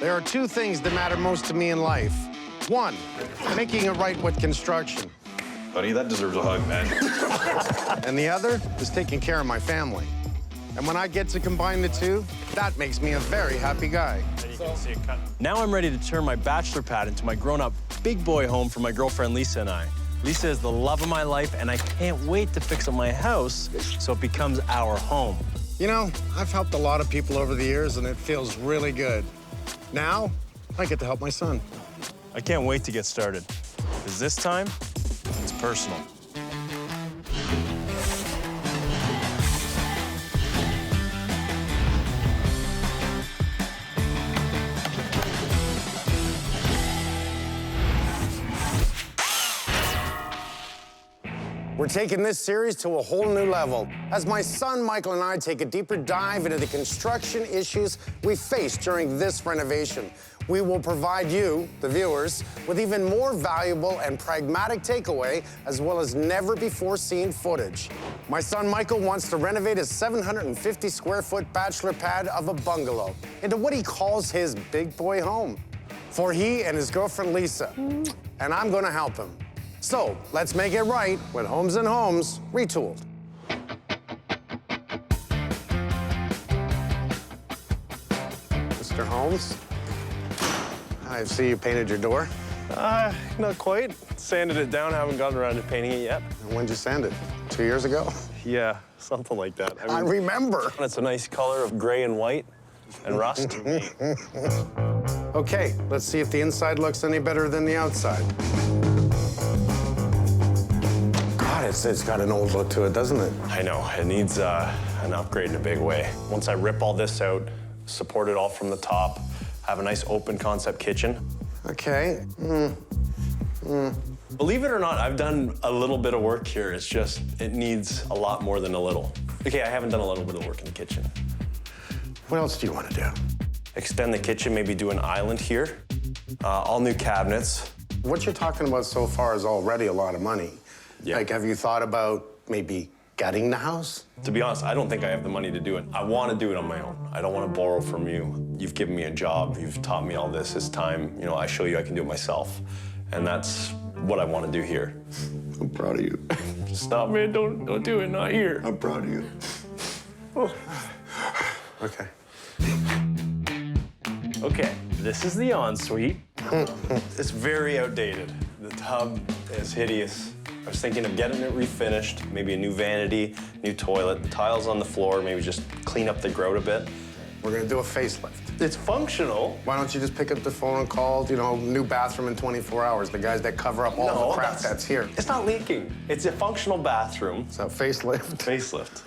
There are two things that matter most to me in life. One, making it right with construction. Buddy, that deserves a hug, man. And the other is taking care of my family. And when I get to combine the two, that makes me a very happy guy. Now I'm ready to turn my bachelor pad into my grown-up big boy home for my girlfriend Lisa and I. Lisa is the love of my life, and I can't wait to fix up my house so it becomes our home. You know, I've helped a lot of people over the years, and it feels really good. Now, I get to help my son. I can't wait to get started, because this time, it's personal. We're taking this series to a whole new level as my son Michael and I take a deeper dive into the construction issues we face during this renovation. We will provide you, the viewers, with even more valuable and pragmatic takeaway, as well as never-before-seen footage. My son Michael wants to renovate his 750-square-foot bachelor pad of a bungalow into what he calls his big boy home for he and his girlfriend Lisa, and I'm gonna help him. So let's make it right with Holmes and Holmes Retooled. Mr. Holmes, I see you painted your door. Not quite. Sanded it down, haven't gotten around to painting it yet. When'd you sand it? 2 years ago? Yeah, something like that. I remember. It's a nice color of gray and white and rust. Okay, let's see if the inside looks any better than the outside. God, it's got an old look to it, doesn't it? I know, it needs an upgrade in a big way. Once I rip all this out, support it all from the top, have a nice open concept kitchen. Okay. Believe it or not, I've done a little bit of work here. It's just, it needs a lot more than a little. Okay, I haven't done a little bit of work in the kitchen. What else do you want to do? Extend the kitchen, maybe do an island here. All new cabinets. What you're talking about so far is already a lot of money. Yeah. Like, have you thought about maybe gutting the house? To be honest, I don't think I have the money to do it. I want to do it on my own. I don't want to borrow from you. You've given me a job. You've taught me all this. It's time, you know, I show you I can do it myself. And that's what I want to do here. I'm proud of you. Stop, man. Don't do it. Not here. I'm proud of you. Oh. Okay. Okay, this is the ensuite. It's very outdated. The tub is hideous. I was thinking of getting it refinished, maybe a new vanity, new toilet, the tiles on the floor, maybe just clean up the grout a bit. We're gonna do a facelift. It's functional. Why don't you just pick up the phone and call, you know, new bathroom in 24 hours, the guys that cover up all the crap that's here. It's not leaking. It's a functional bathroom. So facelift. Facelift.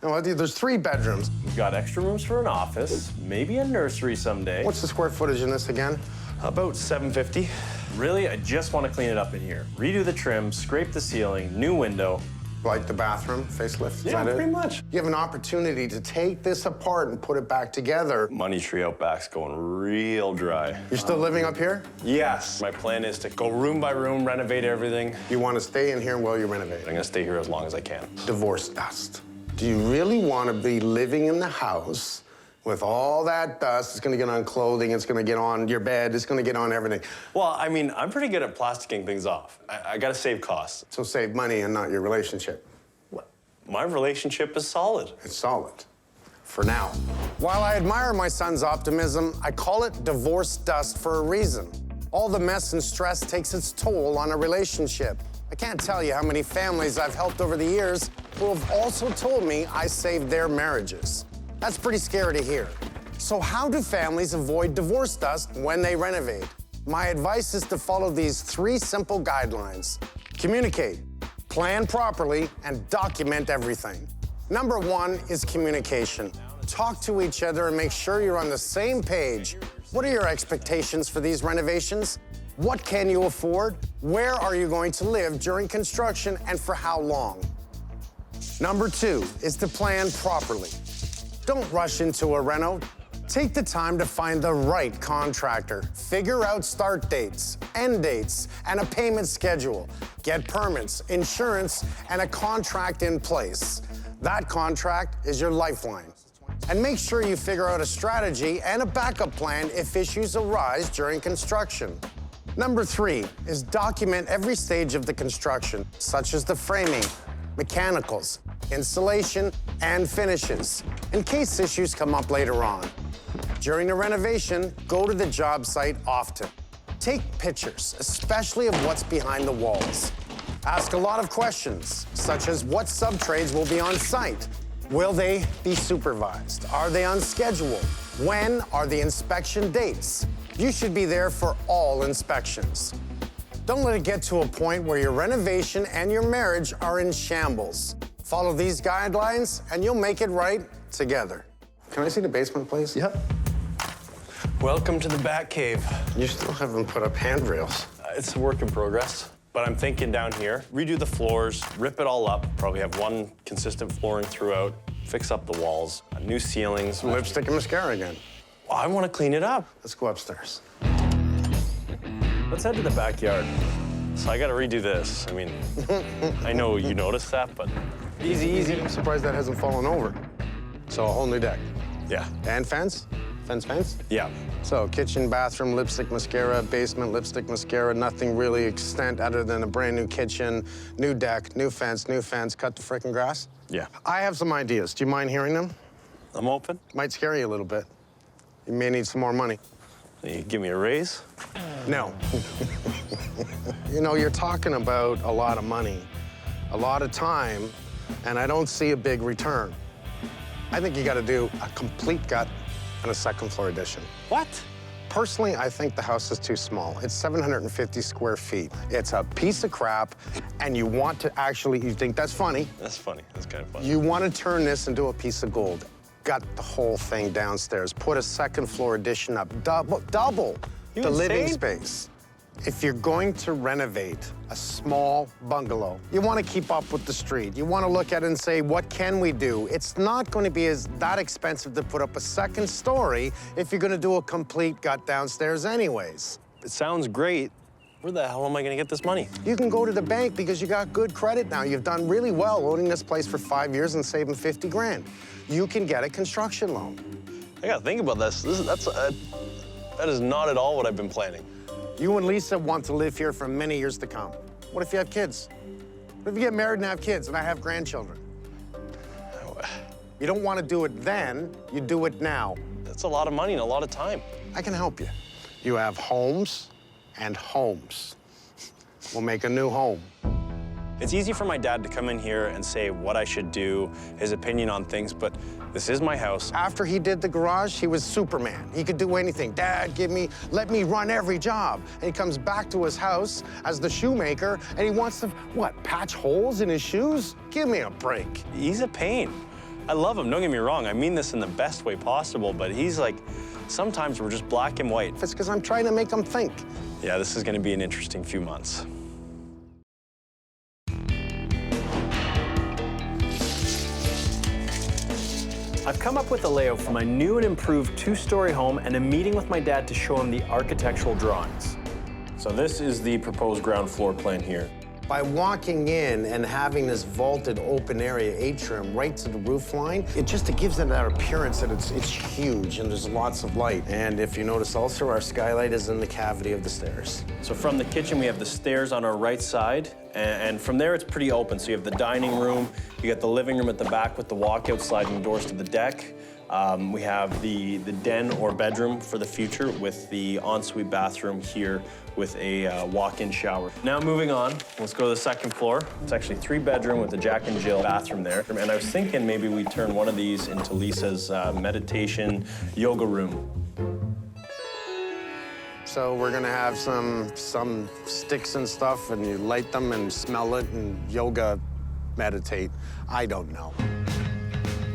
No, there's 3 bedrooms. We've got extra rooms for an office, maybe a nursery someday. What's the square footage in this again? About 750. Really, I just want to clean it up in here. Redo the trim, scrape the ceiling, new window. Like the bathroom facelift? Is Yeah, that it? pretty much. You have an opportunity to take this apart and put it back together. Money tree out back's going real dry. You're still living up here? Yes. My plan is to go room by room, renovate everything. You want to stay in here while you renovate? I'm gonna stay here as long as I can. Divorce dust. Do you really want to be living in the house with all that dust? It's going to get on clothing, it's going to get on your bed, it's going to get on everything. Well, I mean, I'm pretty good at plasticking things off. I gotta save costs. So save money and not your relationship. My relationship is solid. It's solid. For now. While I admire my son's optimism, I call it divorce dust for a reason. All the mess and stress takes its toll on a relationship. I can't tell you how many families I've helped over the years who have also told me I saved their marriages. That's pretty scary to hear. So how do families avoid divorce dust when they renovate? My advice is to follow these 3 simple guidelines. Communicate, plan properly, and document everything. Number 1 is communication. Talk to each other and make sure you're on the same page. What are your expectations for these renovations? What can you afford? Where are you going to live during construction and for how long? Number 2 is to plan properly. Don't rush into a reno. Take the time to find the right contractor. Figure out start dates, end dates, and a payment schedule. Get permits, insurance, and a contract in place. That contract is your lifeline. And make sure you figure out a strategy and a backup plan if issues arise during construction. Number 3 is document every stage of the construction, such as the framing, mechanicals, installation, and finishes, in case issues come up later on. During the renovation, go to the job site often. Take pictures, especially of what's behind the walls. Ask a lot of questions, such as what sub-trades will be on site? Will they be supervised? Are they on schedule? When are the inspection dates? You should be there for all inspections. Don't let it get to a point where your renovation and your marriage are in shambles. Follow these guidelines and you'll make it right together. Can I see the basement, please? Yep. Welcome to the Bat Cave. You still haven't put up handrails. It's a work in progress. But I'm thinking down here, redo the floors, rip it all up, probably have one consistent flooring throughout, fix up the walls, new ceilings. Lipstick and mascara again. Oh, I want to clean it up. Let's go upstairs. Let's head to the backyard. So I got to redo this. I mean, I know you noticed that, but easy, easy. I'm surprised that hasn't fallen over. So a whole new deck. Yeah. And fence? Fence? Yeah. So kitchen, bathroom, lipstick, mascara, basement, lipstick, mascara, nothing really extent other than a brand new kitchen, new deck, new fence, cut the frickin' grass. Yeah. I have some ideas. Do you mind hearing them? I'm open. Might scare you a little bit. You may need some more money. You give me a raise? No. You know, you're talking about a lot of money, a lot of time, and I don't see a big return. I think you got to do a complete gut and a second floor addition. What? Personally, I think the house is too small. It's 750 square feet. It's a piece of crap, and you want to actually, you think that's funny. That's funny. That's kind of funny. You want to turn this into a piece of gold. Gut the whole thing downstairs. Put a second floor addition up. Double You the living insane? space. If you're going to renovate a small bungalow, you want to keep up with the street. You want to look at it and say, what can we do? It's not going to be that expensive to put up a second story if you're going to do a complete gut downstairs anyways. It sounds great. Where the hell am I going to get this money? You can go to the bank because you got good credit now. You've done really well owning this place for 5 years and saving 50 grand. You can get a construction loan. I got to think about this. That is not at all what I've been planning. You and Lisa want to live here for many years to come. What if you have kids? What if you get married and have kids and I have grandchildren? You don't want to do it then, you do it now. That's a lot of money and a lot of time. I can help you. You have homes and homes. We'll make a new home. It's easy for my dad to come in here and say what I should do, his opinion on things, but this is my house. After he did the garage, he was Superman. He could do anything. Dad, let me run every job. And he comes back to his house as the shoemaker, and he wants to, what, patch holes in his shoes? Give me a break. He's a pain. I love him, don't get me wrong. I mean this in the best way possible, but he's like, sometimes we're just black and white. It's because I'm trying to make him think. Yeah, this is gonna be an interesting few months. I've come up with a layout for my new and improved two-story home and a meeting with my dad to show him the architectural drawings. So this is the proposed ground floor plan here. By walking in and having this vaulted open area atrium right to the roof line, it gives it that appearance that it's huge and there's lots of light. And if you notice also, our skylight is in the cavity of the stairs. So from the kitchen, we have the stairs on our right side, and from there, it's pretty open. So you have the dining room, you got the living room at the back with the walkout sliding doors to the deck. We have the den or bedroom for the future with the ensuite bathroom here with a walk-in shower. Now moving on, let's go to the second floor. It's actually 3-bedroom with a Jack and Jill bathroom there. And I was thinking maybe we turn one of these into Lisa's meditation yoga room. So we're gonna have some sticks and stuff, and you light them and smell it and yoga meditate. I don't know.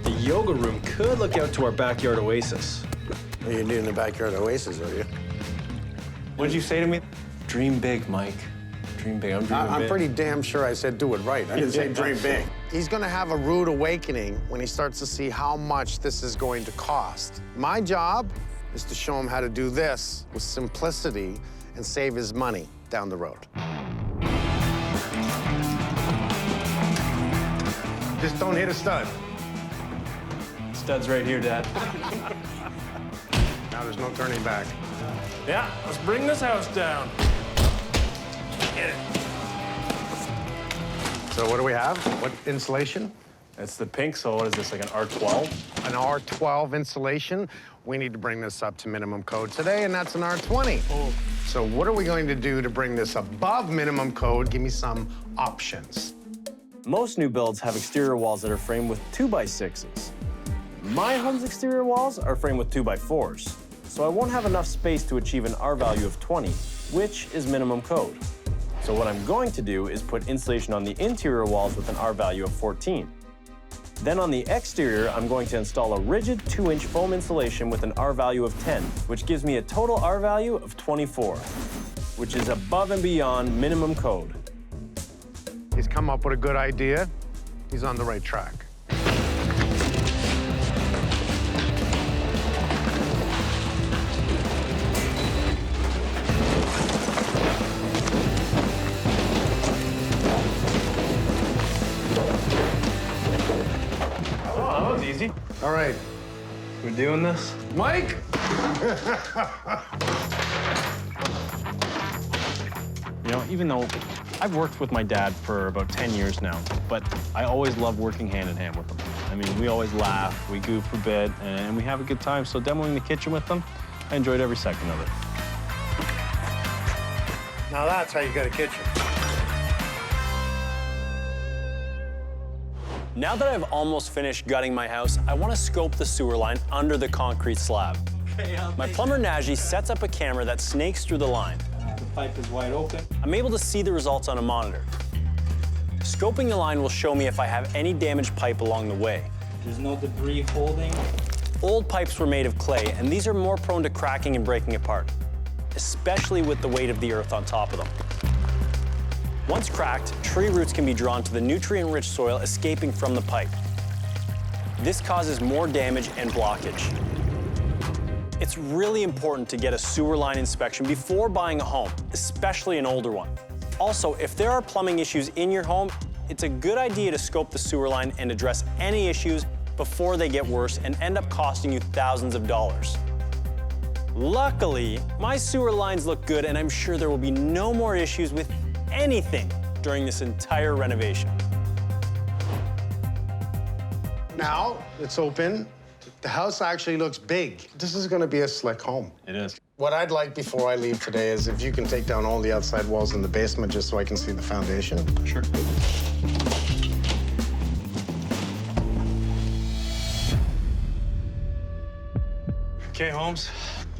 The yoga room could look out to our backyard oasis. What are you doing in the backyard oasis, are you? What did you say to me? Dream big, Mike. Dream big. I'm dreaming big. I'm pretty damn sure I said do it right. I didn't say dream big. He's gonna have a rude awakening when he starts to see how much this is going to cost. My job is to show him how to do this with simplicity and save his money down the road. Just don't hit a stud. Stud's right here, Dad. Now there's no turning back. Yeah, let's bring this house down. Get it. So what do we have? What insulation? It's the pink, so what is this, like an R12? An R12 insulation. We need to bring this up to minimum code today, and that's an R20. Oh. So what are we going to do to bring this above minimum code? Give me some options. Most new builds have exterior walls that are framed with 2x6s. My home's exterior walls are framed with 2x4s, so I won't have enough space to achieve an R value of 20, which is minimum code. So what I'm going to do is put insulation on the interior walls with an R value of 14. Then on the exterior, I'm going to install a rigid 2-inch foam insulation with an R value of 10, which gives me a total R value of 24, which is above and beyond minimum code. He's come up with a good idea. He's on the right track. Oh, that was easy. All right, We're doing this? Mike. You know, even though I've worked with my dad for about 10 years now, but I always love working hand in hand with him. I mean, we always laugh, we goof a bit, and we have a good time. So demoing the kitchen with them, I enjoyed every second of it. Now that's how you get a kitchen. Now that I've almost finished gutting my house, I want to scope the sewer line under the concrete slab. My plumber Najee sets up a camera that snakes through the line. The pipe is wide open. I'm able to see the results on a monitor. Scoping the line will show me if I have any damaged pipe along the way. There's no debris holding. Old pipes were made of clay, and these are more prone to cracking and breaking apart, especially with the weight of the earth on top of them. Once cracked, tree roots can be drawn to the nutrient-rich soil escaping from the pipe. This causes more damage and blockage. It's really important to get a sewer line inspection before buying a home, especially an older one. Also, if there are plumbing issues in your home, it's a good idea to scope the sewer line and address any issues before they get worse and end up costing you thousands of dollars. Luckily, my sewer lines look good, and I'm sure there will be no more issues with anything during this entire renovation. Now it's open. The house actually looks big. This is going to be a slick home. It is. What I'd like before I leave today is if you can take down all the outside walls in the basement just so I can see the foundation. Sure. Okay, Holmes.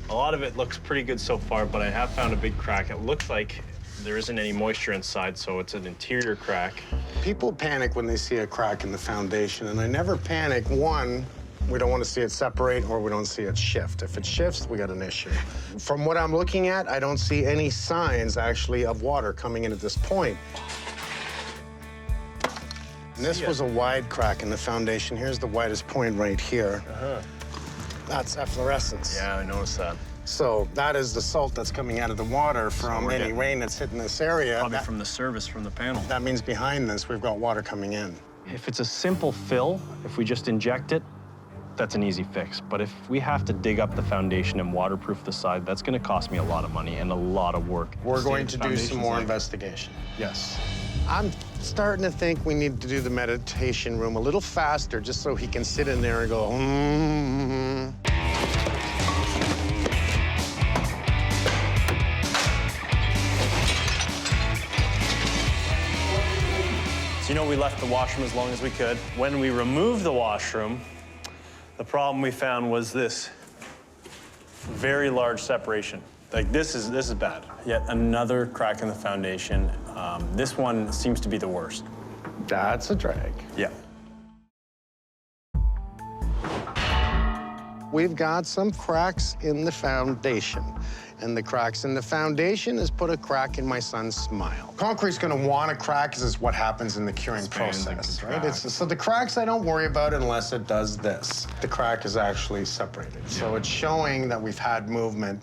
A lot of it looks pretty good so far, but I have found a big crack. It looks like there isn't any moisture inside, so it's an interior crack. People panic when they see a crack in the foundation, and I never panic. One, we don't want to see it separate, or we don't see it shift. If it shifts, we got an issue. From what I'm looking at, I don't see any signs, actually, of water coming in at this point. And this was a wide crack in the foundation. Here's the widest point right here. That's efflorescence. Yeah, I noticed that. So that is the salt that's coming out of the water from we're any getting- rain that's hitting this area. Probably from the service from the panel. That means behind this, we've got water coming in. If it's a simple fill, if we just inject it, that's an easy fix. But if we have to dig up the foundation and waterproof the side, that's going to cost me a lot of money and a lot of work. We're going See, to the do some foundation's more like- investigation. Yes. I'm starting to think we need to do the meditation room a little faster just so he can sit in there and go, So, you know, we left the washroom as long as we could. When we removed the washroom, the problem we found was this very large separation. Like, this is bad. Yet another crack in the foundation. This one seems to be the worst. That's a drag. Yeah. We've got some cracks in the foundation. And the cracks in the foundation has put a crack in my son's smile. Concrete's gonna want to crack because it's what happens in the curing Expands and process, right? contracts. So the cracks I don't worry about unless it does this. The crack is actually separated. So it's showing that we've had movement.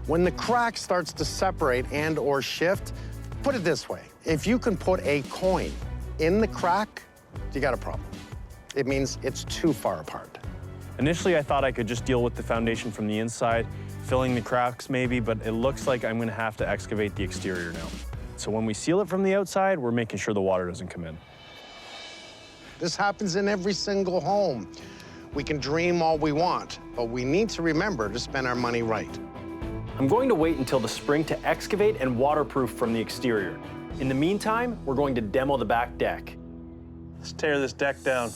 When the crack starts to separate and or shift, put it this way. If you can put a coin in the crack, you got a problem. It means it's too far apart. Initially, I thought I could just deal with the foundation from the inside, filling the cracks maybe, but it looks like I'm gonna have to excavate the exterior now. So when we seal it from the outside, we're making sure the water doesn't come in. This happens in every single home. We can dream all we want, but we need to remember to spend our money right. I'm going to wait until the spring to excavate and waterproof from the exterior. In the meantime, we're going to demo the back deck. Let's tear this deck down.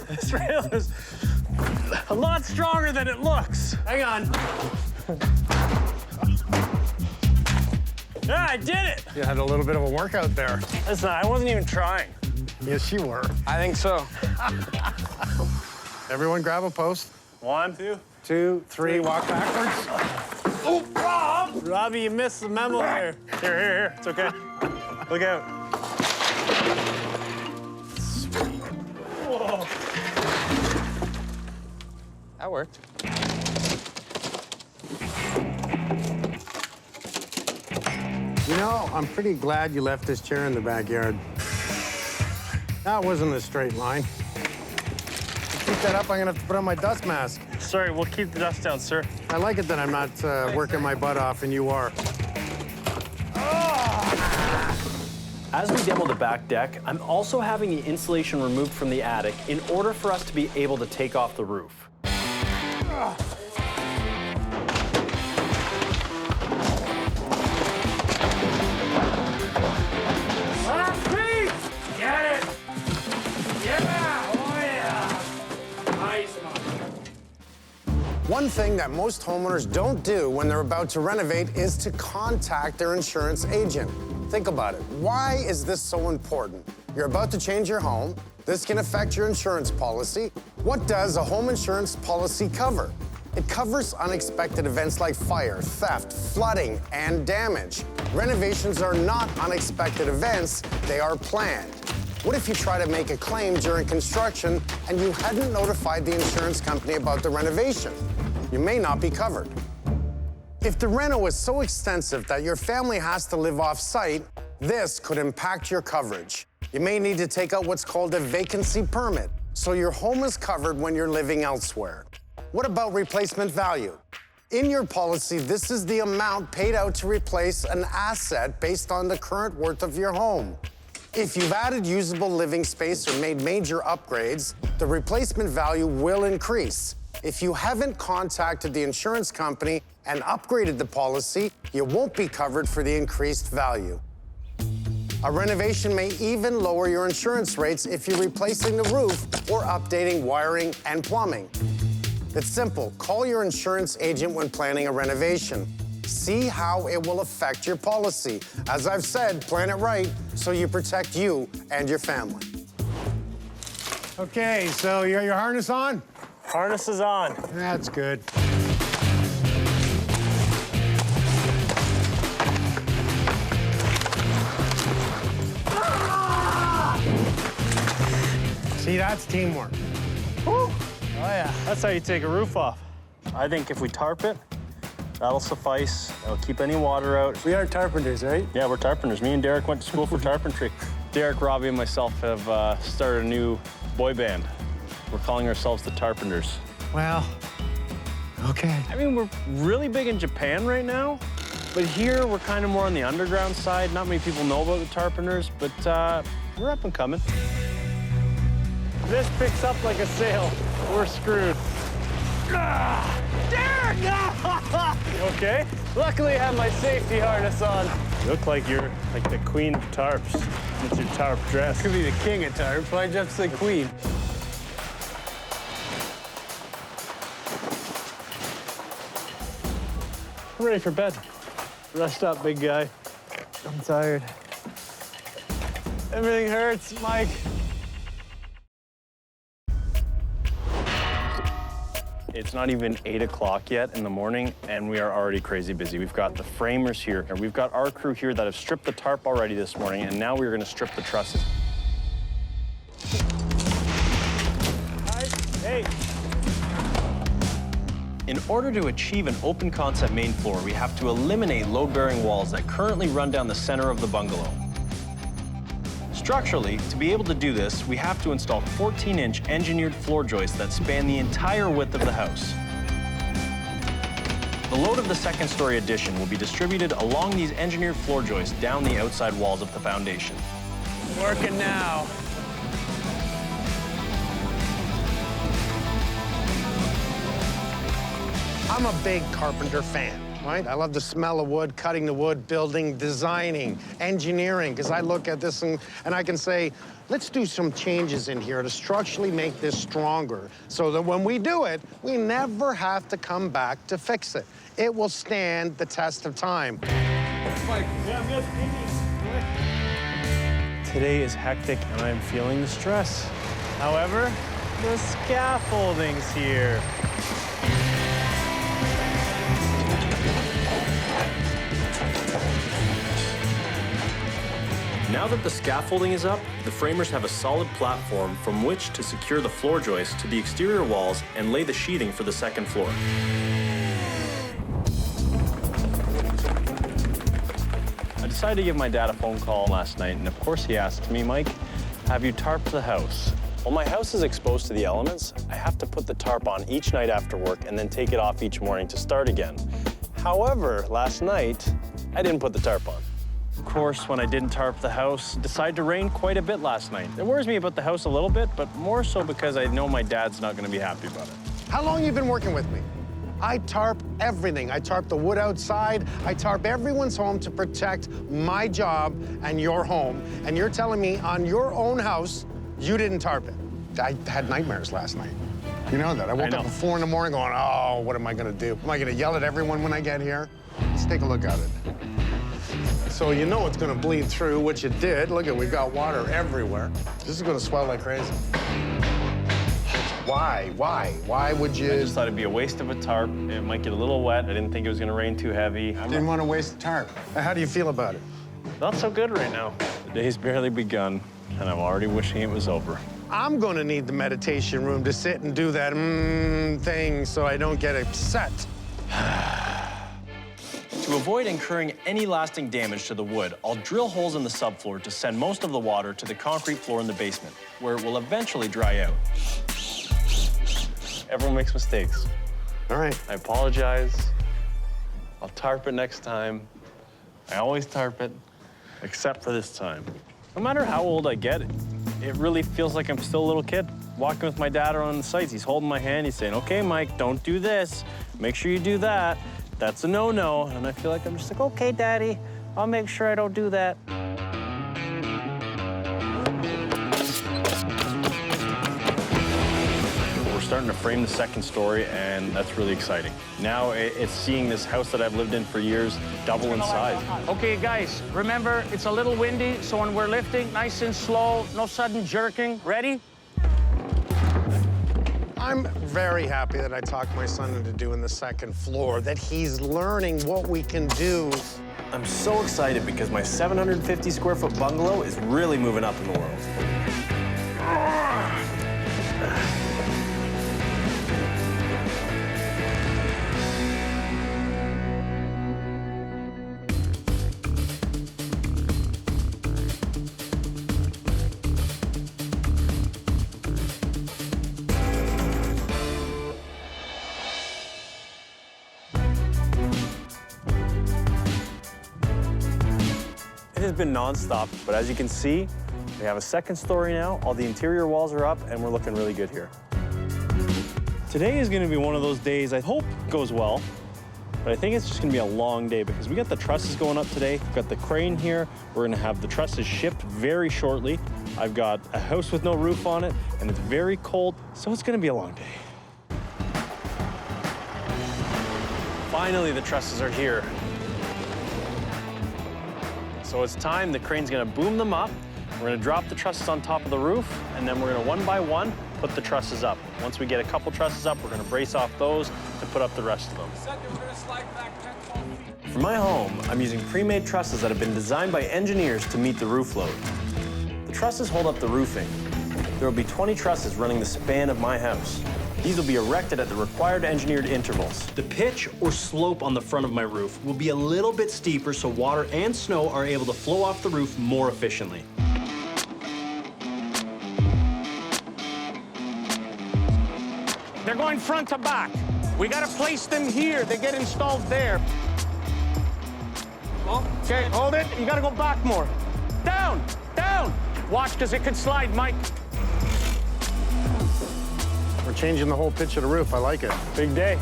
This rail is a lot stronger than it looks. Hang on. Yeah, I did it. You had a little bit of a workout there. Listen, I wasn't even trying. Yes, you were. I think so. Everyone grab a post. 1, 2. 2, 3, walk backwards. Oh, Rob! Robbie, you missed the memo there. Here. It's okay. Look out. Sweet. Whoa. That worked. You know, I'm pretty glad you left this chair in the backyard. That wasn't a straight line. To keep that up, I'm gonna have to put on my dust mask. Sorry, we'll keep the dust down, sir. I like it that I'm not working my butt off and you are. As we demo the back deck, I'm also having the insulation removed from the attic in order for us to be able to take off the roof. Get it! Yeah! Oh, yeah! Nice one. One thing that most homeowners don't do when they're about to renovate is to contact their insurance agent. Think about it. Why is this so important? You're about to change your home. This can affect your insurance policy. What does a home insurance policy cover? It covers unexpected events like fire, theft, flooding, and damage. Renovations are not unexpected events, they are planned. What if you try to make a claim during construction and you hadn't notified the insurance company about the renovation? You may not be covered. If the reno is so extensive that your family has to live off-site, this could impact your coverage. You may need to take out what's called a vacancy permit, so your home is covered when you're living elsewhere. What about replacement value? In your policy, this is the amount paid out to replace an asset based on the current worth of your home. If you've added usable living space or made major upgrades, the replacement value will increase. If you haven't contacted the insurance company and upgraded the policy, you won't be covered for the increased value. A renovation may even lower your insurance rates if you're replacing the roof or updating wiring and plumbing. It's simple. Call your insurance agent when planning a renovation. See how it will affect your policy. As I've said, plan it right so you protect you and your family. Okay, so you got your harness on? Harness is on. That's good. See, that's teamwork. Woo. Oh, yeah. That's how you take a roof off. I think if we tarp it, that'll suffice. It'll keep any water out. We are carpenters, right? Yeah, we're tarpenters. Me and Derek went to school for carpentry. Derek, Robbie, and myself have started a new boy band. We're calling ourselves the Tarpenters. Well, okay. I mean, we're really big in Japan right now, but here we're kind of more on the underground side. Not many people know about the Tarpenters, but we're up and coming. This picks up like a sail. We're screwed. Derek! You okay? Luckily, I have my safety harness on. You look like you're like the queen of tarps. It's your tarp dress. Could be the king of tarps. Why'd you have to say queen? I'm ready for bed. Rest up, big guy. I'm tired. Everything hurts, Mike. It's not even 8 o'clock yet in the morning, and we are already crazy busy. We've got the framers here, and we've got our crew here that have stripped the tarp already this morning, and now we're gonna strip the trusses. Hey. In order to achieve an open concept main floor, we have to eliminate load-bearing walls that currently run down the center of the bungalow. Structurally, to be able to do this, we have to install 14-inch engineered floor joists that span the entire width of the house. The load of the second-story addition will be distributed along these engineered floor joists down the outside walls of the foundation. Working now. I'm a big carpenter fan, right? I love the smell of wood, cutting the wood, building, designing, engineering, because I look at this and I can say, let's do some changes in here to structurally make this stronger so that when we do it, we never have to come back to fix it. It will stand the test of time. Today is hectic and I'm feeling the stress. However, the scaffolding's here. Now that the scaffolding is up, the framers have a solid platform from which to secure the floor joists to the exterior walls and lay the sheeting for the second floor. I decided to give my dad a phone call last night, and of course he asked me, Mike, have you tarped the house? Well, my house is exposed to the elements. I have to put the tarp on each night after work and then take it off each morning to start again. However, last night, I didn't put the tarp on. Of course, when I didn't tarp the house, it decided to rain quite a bit last night. It worries me about the house a little bit, but more so because I know my dad's not going to be happy about it. How long you been working with me? I tarp everything. I tarp the wood outside. I tarp everyone's home to protect my job and your home. And you're telling me on your own house, you didn't tarp it. I had nightmares last night. You know that. I woke up at 4 in the morning going, oh, what am I going to do? Am I going to yell at everyone when I get here? Let's take a look at it. So you know it's going to bleed through, which it did. Look at, we've got water everywhere. This is going to swell like crazy. Why? Why would you? I just thought it'd be a waste of a tarp. It might get a little wet. I didn't think it was going to rain too heavy. Didn't want to waste the tarp. How do you feel about it? Not so good right now. The day's barely begun, and I'm already wishing it was over. I'm going to need the meditation room to sit and do that thing so I don't get upset. To avoid incurring any lasting damage to the wood, I'll drill holes in the subfloor to send most of the water to the concrete floor in the basement, where it will eventually dry out. Everyone makes mistakes. All right. I apologize. I'll tarp it next time. I always tarp it, except for this time. No matter how old I get, it really feels like I'm still a little kid. Walking with my dad around the sites, he's holding my hand, he's saying, okay, Mike, don't do this. Make sure you do that. That's a no-no. And I feel like I'm just like, okay, Daddy, I'll make sure I don't do that. We're starting to frame the second story, and that's really exciting. Now it's seeing this house that I've lived in for years double in size. Okay, guys, remember, it's a little windy, so when we're lifting, nice and slow, no sudden jerking. Ready? I'm very happy that I talked my son into doing the second floor, that he's learning what we can do. I'm so excited because my 750 square foot bungalow is really moving up in the world. It has been nonstop, but as you can see, we have a second story now. All the interior walls are up, and we're looking really good here. Today is gonna be one of those days I hope goes well, but I think it's just gonna be a long day because we got the trusses going up today. We've got the crane here. We're gonna have the trusses shipped very shortly. I've got a house with no roof on it, and it's very cold, so it's gonna be a long day. Finally, the trusses are here. So it's time, the crane's gonna boom them up. We're gonna drop the trusses on top of the roof, and then we're gonna one by one put the trusses up. Once we get a couple trusses up, we're gonna brace off those to put up the rest of them. For my home, I'm using pre-made trusses that have been designed by engineers to meet the roof load. The trusses hold up the roofing. There will be 20 trusses running the span of my house. These will be erected at the required engineered intervals. The pitch or slope on the front of my roof will be a little bit steeper so water and snow are able to flow off the roof more efficiently. They're going front to back. We gotta place them here. They get installed there. Okay, hold it. You gotta go back more. Down, down. Watch, because it could slide, Mike. We're changing the whole pitch of the roof. I like it. Big day.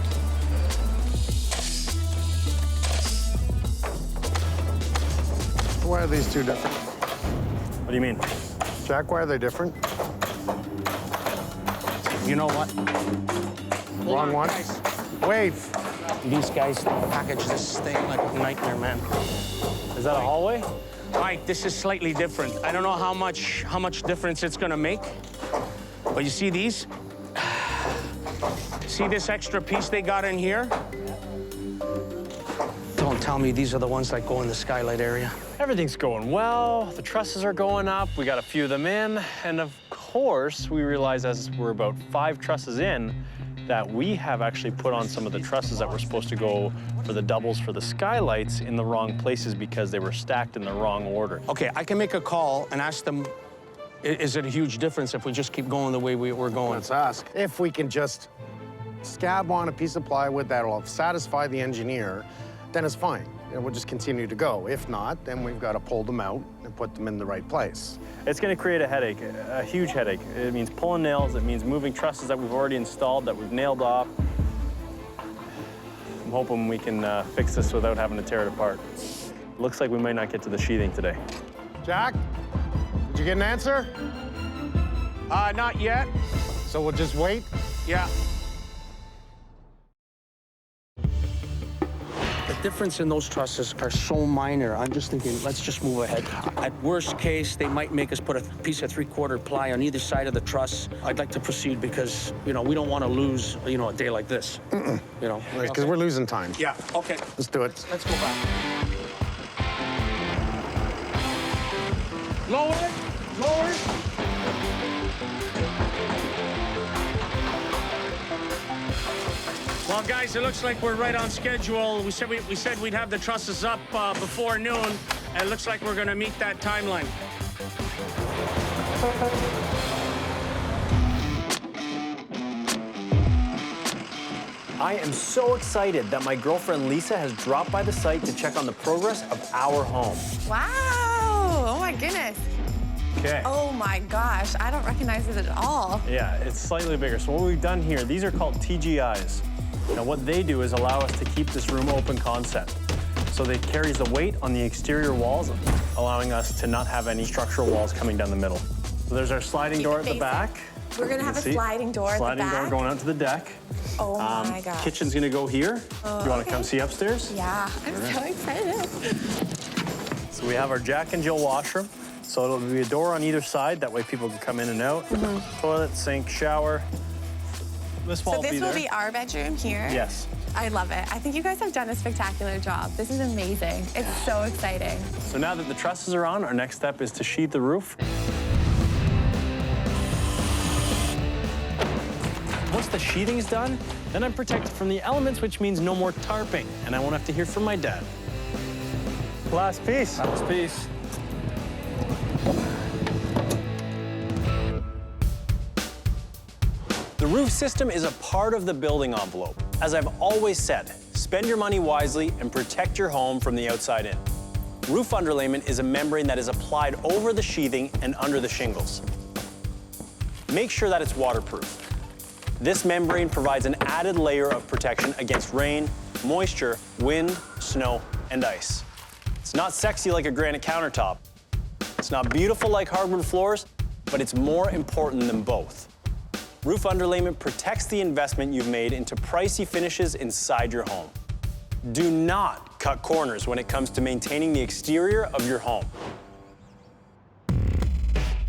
Why are these two different? What do you mean? Jack, why are they different? You know what? Wrong one? Wait. These guys package this thing like a nightmare, man. Is that a hallway? Mike, this is slightly different. I don't know how much difference it's gonna make, but you see these? See this extra piece they got in here? Don't tell me these are the ones that go in the skylight area. Everything's going well. The trusses are going up. We got a few of them in. And of course, we realize as we're about 5 trusses in, that we have actually put on some of the trusses that were supposed to go for the doubles for the skylights in the wrong places because they were stacked in the wrong order. Okay, I can make a call and ask them, is it a huge difference if we just keep going the way we're going? Let's ask. If we can just scab on a piece of plywood that'll satisfy the engineer, then it's fine. And we'll just continue to go. If not, then we've got to pull them out and put them in the right place. It's going to create a headache, a huge headache. It means pulling nails. It means moving trusses that we've already installed, that we've nailed off. I'm hoping we can fix this without having to tear it apart. Looks like we might not get to the sheathing today. Jack, did you get an answer? Not yet. So we'll just wait? Yeah. The difference in those trusses are so minor. I'm just thinking, let's just move ahead. At worst case, they might make us put a piece of 3/4 ply on either side of the truss. I'd like to proceed because, you know, we don't want to lose, you know, a day like this. You know, Because we're losing time. Yeah, okay. Let's do it. Let's go back. Lower it, lower it. Well, guys, it looks like we're right on schedule. We said we'd have the trusses up before noon, and it looks like we're gonna meet that timeline. I am so excited that my girlfriend Lisa has dropped by the site to check on the progress of our home. Wow! Oh my goodness. Okay. Oh my gosh, I don't recognize it at all. Yeah, it's slightly bigger. So what we've done here, these are called TGIs. Now what they do is allow us to keep this room open concept. So it carries the weight on the exterior walls, allowing us to not have any structural walls coming down the middle. So there's our sliding door at the back. We're gonna have a sliding door at the back. Sliding door going out to the deck. Oh my gosh. Kitchen's gonna go here. Oh, you wanna okay. come see upstairs? Yeah, I'm so excited. So we have our Jack and Jill washroom. So it'll be a door on either side. That way people can come in and out. Toilet, sink, shower. This wall So this will will be be our bedroom here? Yes. I love it. I think you guys have done a spectacular job. This is amazing. It's so exciting. So now that the trusses are on, our next step is to sheathe the roof. Once the sheathing's done, then I'm protected from the elements, which means no more tarping, and I won't have to hear from my dad. Last piece. Last piece. The roof system is a part of the building envelope. As I've always said, spend your money wisely and protect your home from the outside in. Roof underlayment is a membrane that is applied over the sheathing and under the shingles. Make sure that it's waterproof. This membrane provides an added layer of protection against rain, moisture, wind, snow, and ice. It's not sexy like a granite countertop. It's not beautiful like hardwood floors, but it's more important than both. Roof underlayment protects the investment you've made into pricey finishes inside your home. Do not cut corners when it comes to maintaining the exterior of your home.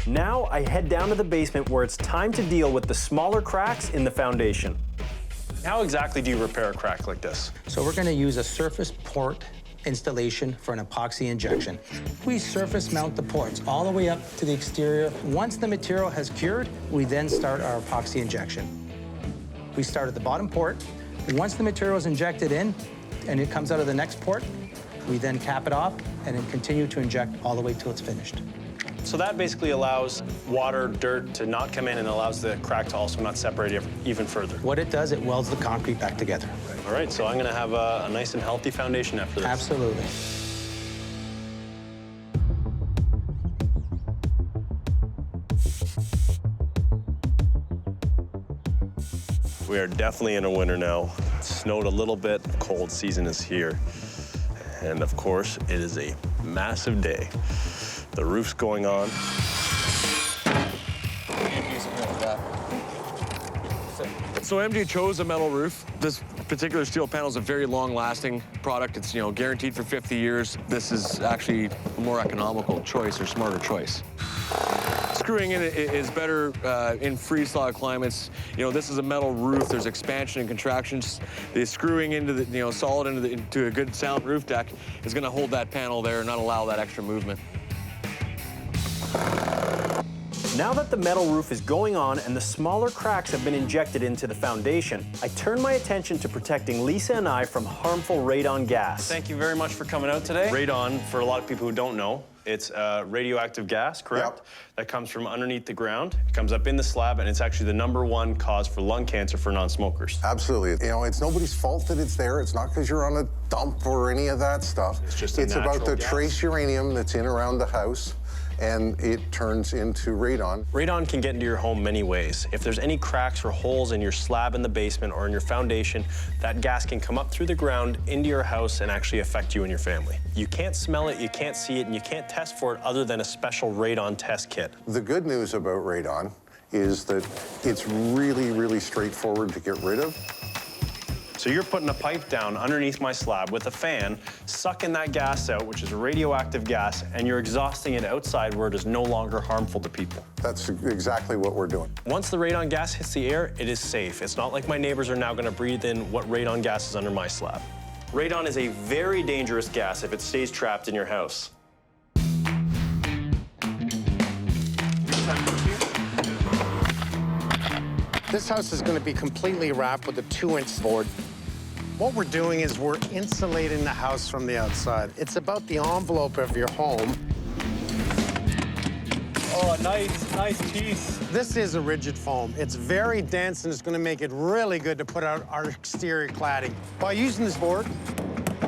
Now I head down to the basement where it's time to deal with the smaller cracks in the foundation. How exactly do you repair a crack like this? So we're going to use a surface port installation for an epoxy injection. We surface mount the ports all the way up to the exterior. Once the material has cured, we then start our epoxy injection. We start at the bottom port. Once the material is injected in and it comes out of the next port, we then cap it off and then continue to inject all the way till it's finished. So that basically allows water, dirt to not come in and allows the crack to also not separate even further. What it does, it welds the concrete back together. All right, so I'm gonna have a nice and healthy foundation after this. Absolutely. We are definitely in a winter now. It snowed a little bit, cold season is here. And of course, it is a massive day. The roof's going on. So MJ chose a metal roof. This particular steel panel is a very long-lasting product. It's, guaranteed for 50 years. This is actually a more economical choice or smarter choice. Screwing in is better in freeze-thaw climates. This is a metal roof. There's expansion and contractions. The screwing into the, solid into a good sound roof deck is going to hold that panel there and not allow that extra movement. Now that the metal roof is going on and the smaller cracks have been injected into the foundation, I turn my attention to protecting Lisa and I from harmful radon gas. Thank you very much for coming out today. Radon, for a lot of people who don't know, it's radioactive gas, correct? Yep. That comes from underneath the ground. It comes up in the slab, and it's actually the #1 cause for lung cancer for non-smokers. Absolutely. It's nobody's fault that it's there. It's not because you're on a dump or any of that stuff. It's just It's about the natural gas. trace uranium that's in around the house, and it turns into radon. Radon can get into your home many ways. If there's any cracks or holes in your slab in the basement or in your foundation, that gas can come up through the ground into your house and actually affect you and your family. You can't smell it, you can't see it, and you can't test for it other than a special radon test kit. The good news about radon is that it's really, really straightforward to get rid of. So you're putting a pipe down underneath my slab with a fan, sucking that gas out, which is a radioactive gas, and you're exhausting it outside where it is no longer harmful to people. That's exactly what we're doing. Once the radon gas hits the air, it is safe. It's not like my neighbors are now gonna breathe in what radon gas is under my slab. Radon is a very dangerous gas if it stays trapped in your house. This house is going to be completely wrapped with a 2-inch board. What we're doing is we're insulating the house from the outside. It's about the envelope of your home. Oh, nice piece. This is a rigid foam. It's very dense, and it's going to make it really good to put out our exterior cladding. By using this board,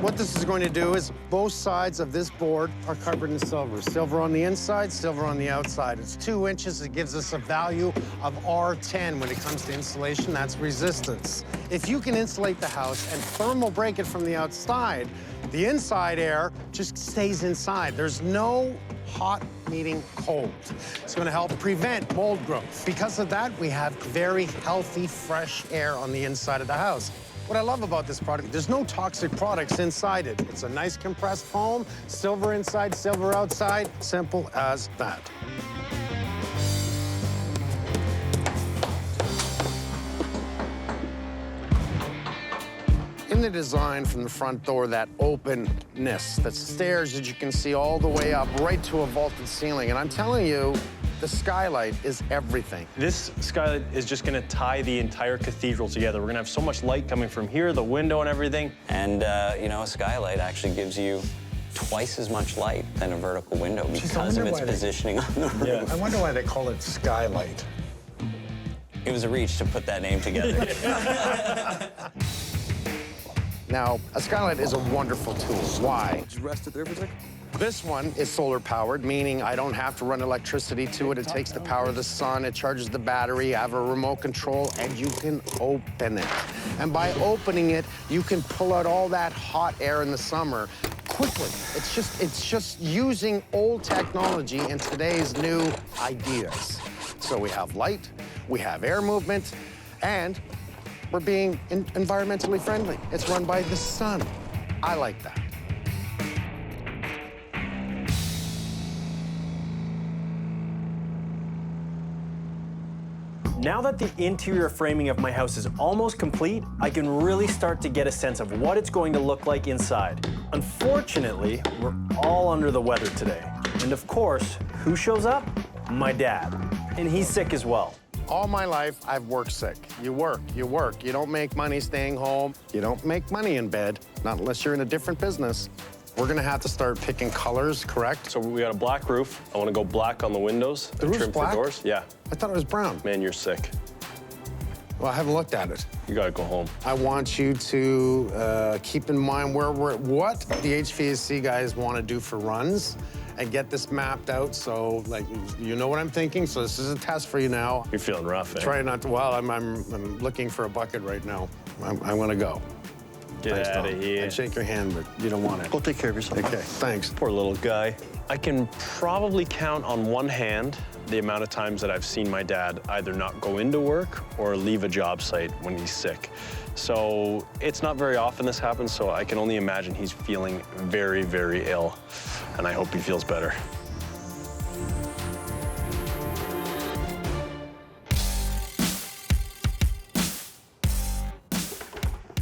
what this is going to do is both sides of this board are covered in silver. Silver on the inside, silver on the outside. It's 2 inches. It gives us a value of R10 when it comes to insulation. That's resistance. If you can insulate the house and thermal break it from the outside, the inside air just stays inside. There's no hot meeting cold. It's going to help prevent mold growth. Because of that, we have very healthy, fresh air on the inside of the house. What I love about this product, there's no toxic products inside it. It's a nice compressed foam, silver inside, silver outside, simple as that. In the design from the front door, that openness, the stairs that you can see all the way up right to a vaulted ceiling. And I'm telling you, the skylight is everything. This skylight is just gonna tie the entire cathedral together. We're gonna have so much light coming from here, the window and everything. And, a skylight actually gives you twice as much light than a vertical window because of its positioning on the roof. Yeah. I wonder why they call it skylight. It was a reach to put that name together. Now, a skylight is a wonderful tool. Why? Just rest it there for a second. This one is solar powered, meaning I don't have to run electricity to it. It takes the power of the sun, it charges the battery, I have a remote control, and you can open it. And by opening it, you can pull out all that hot air in the summer quickly. It's just using old technology and today's new ideas. So we have light, we have air movement, and we're being environmentally friendly. It's run by the sun. I like that. Now that the interior framing of my house is almost complete, I can really start to get a sense of what it's going to look like inside. Unfortunately, we're all under the weather today. And of course, who shows up? My dad. And he's sick as well. All my life, I've worked sick. You work, you work. You don't make money staying home. You don't make money in bed, not unless you're in a different business. We're gonna have to start picking colors, correct? So we got a black roof. I want to go black on the windows. The roof's trim black? for doors. Yeah. I thought it was brown. Man, you're sick. Well, I haven't looked at it. You gotta go home. I want you to keep in mind what the HVAC guys want to do for runs and get this mapped out so, like, you know what I'm thinking? So this is a test for you now. You're feeling rough, eh? Try not to, well, I'm looking for a bucket right now. I'm gonna go. Get Thanks, out Tom. of here. I'd shake your hand, but you don't want it. Go take care of yourself. Okay, thanks. Poor little guy. I can probably count on one hand the amount of times that I've seen my dad either not go into work or leave a job site when he's sick. So it's not very often this happens, so I can only imagine he's feeling very, very ill, and I hope he feels better.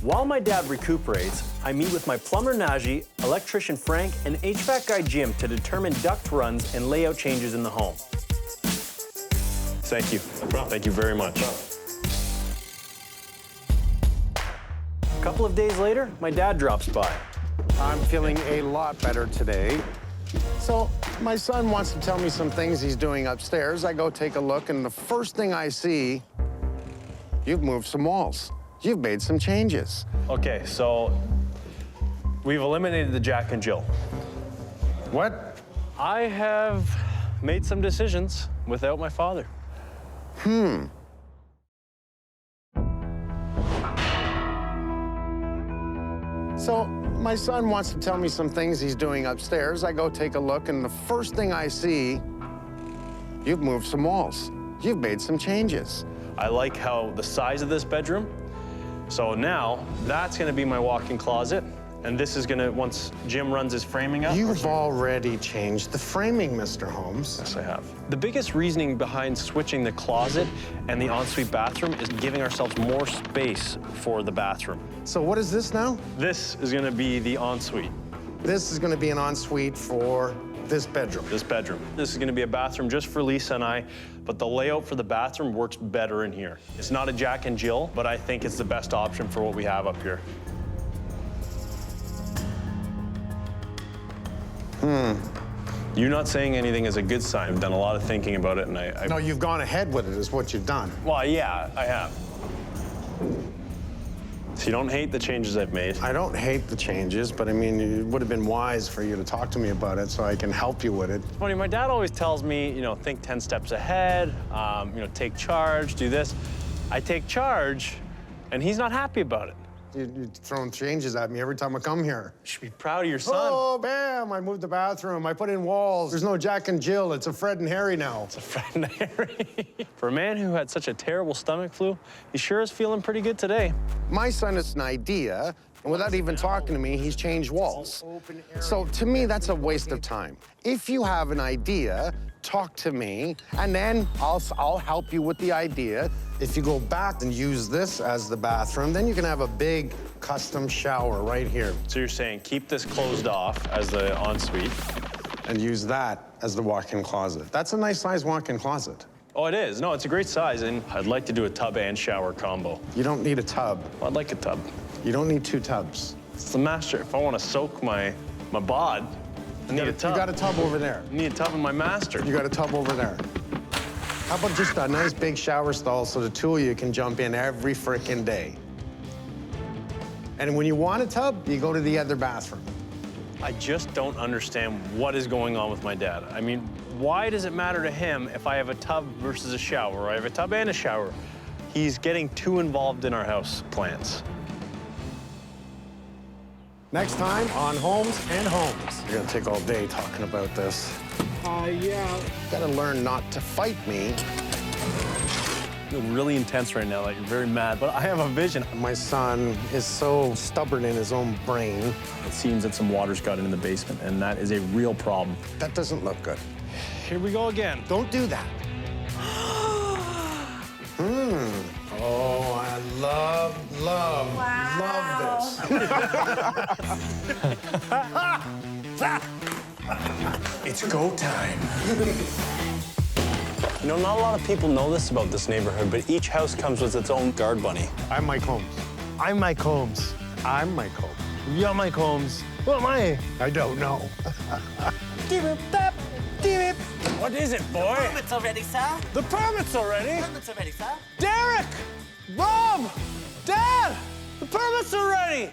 While my dad recuperates, I meet with my plumber Najee, electrician Frank, and HVAC guy Jim to determine duct runs and layout changes in the home. Thank you. No problem. Thank you very much. A couple of days later, my dad drops by. I'm feeling a lot better today. So my son wants to tell me some things he's doing upstairs. I go take a look, and the first thing I see, you've moved some walls. You've made some changes. Okay, so we've eliminated the Jack and Jill. What? I have made some decisions without my father. So my son wants to tell me some things he's doing upstairs. I go take a look, and the first thing I see, you've moved some walls. You've made some changes. I like how the size of this bedroom. So now that's gonna be my walk-in closet. And this is gonna, once Jim runs his framing up. You've already changed the framing, Mr. Holmes. Yes, I have. The biggest reasoning behind switching the closet and the ensuite bathroom is giving ourselves more space for the bathroom. So what is this now? This is gonna be the ensuite. This is gonna be an ensuite for this bedroom. This bedroom. This is gonna be a bathroom just for Lisa and I, but the layout for the bathroom works better in here. It's not a Jack and Jill, but I think it's the best option for what we have up here. You not saying anything is a good sign. I've done a lot of thinking about it, and I No, you've gone ahead with it, is what you've done. Well, yeah, I have. So you don't hate the changes I've made? I don't hate the changes, but I mean, it would have been wise for you to talk to me about it so I can help you with it. It's funny, my dad always tells me, you know, think 10 steps ahead, you know, take charge, do this. I take charge, and he's not happy about it. You're throwing changes at me every time I come here. You should be proud of your son. Oh, bam, I moved the bathroom. I put in walls. There's no Jack and Jill. It's a Fred and Harry now. It's a Fred and Harry. For a man who had such a terrible stomach flu, he sure is feeling pretty good today. My son has an idea, and without even talking to me, he's changed walls. So to me, that's a waste of time. If you have an idea, talk to me, and then I'll help you with the idea. If you go back and use this as the bathroom, then you can have a big custom shower right here. So you're saying keep this closed off as the ensuite. And use that as the walk-in closet. That's a nice size walk-in closet. Oh, it is. No, it's a great size, and I'd like to do a tub and shower combo. You don't need a tub. Well, I'd like a tub. You don't need 2 tubs. It's the master. If I want to soak my bod, I need a tub. You got a tub over there. I need a tub in my master. You got a tub over there. How about just a nice big shower stall so the two of you can jump in every frickin' day? And when you want a tub, you go to the other bathroom. I just don't understand what is going on with my dad. I mean, why does it matter to him if I have a tub versus a shower, or I have a tub and a shower? He's getting too involved in our house plans. Next time on Holmes and Holmes. You're gonna take all day talking about this. Yeah. Gotta learn not to fight me. You're really intense right now, like you're very mad, but I have a vision. My son is so stubborn in his own brain. It seems that some water's got into the basement, and that is a real problem. That doesn't look good. Here we go again. Don't do that. Oh, I love this. It's go time. You know, not a lot of people know this about this neighborhood, but each house comes with its own guard bunny. I'm Mike Holmes. I'm Mike Holmes. I'm Mike Holmes. You're Mike Holmes. Who am I? I don't know. What is it, boy? Permits already, sir. The permit's already? Permits already, sir. Derek! Rob! Dad! The permits are ready!